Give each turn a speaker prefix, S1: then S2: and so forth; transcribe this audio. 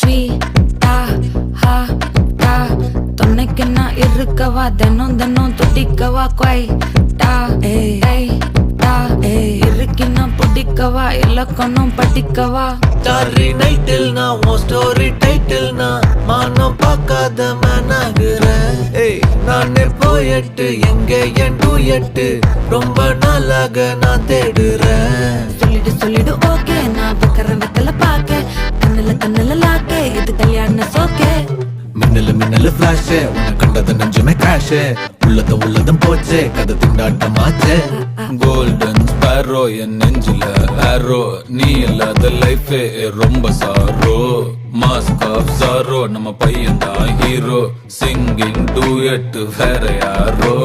S1: ஸ்வீட்டா ஹாட்டா துணைக்கு நான் இருக்கவா தினம் தினம் துடிக்கவா குவைட்டா இருக்கின்னா பிடிக்கவா இலக்கணம் படிக்கவா
S2: ஸ்டாரி நைட்டில் நான் உன் ஸ்டோரி டைட்டில் நான் மானம் பார்க்காத மேனாகிறேன். நானே போயட்டு எங்க என் டூயட்டு ரொம்ப நாளாக நான் தேடுறேன்.
S1: சொல்லிடு ஓகே நான் வைக்கிறேன் வெத்தல பாக்க கண்ணுல லாக்கே இது கல்யாண சோக்கே
S2: மின்னலு ஃபிளாஷ் உன்னை கண்டது நெஞ்சுமே கிராஷ் உள்ளதும் போச்சே கதை திண்டாட்டமாச்சே.
S3: கோல்டன் ஸ்பேரோ என் நெஞ்சில ஆரோ நீ இல்லாத லைஃபே ரொம்ப சாரோ மாஸ்க் ஆஃப் சாரோ நம்ம பையன் தான் ஹீரோ சிங்கிங் டூயட் வேற யாரோ.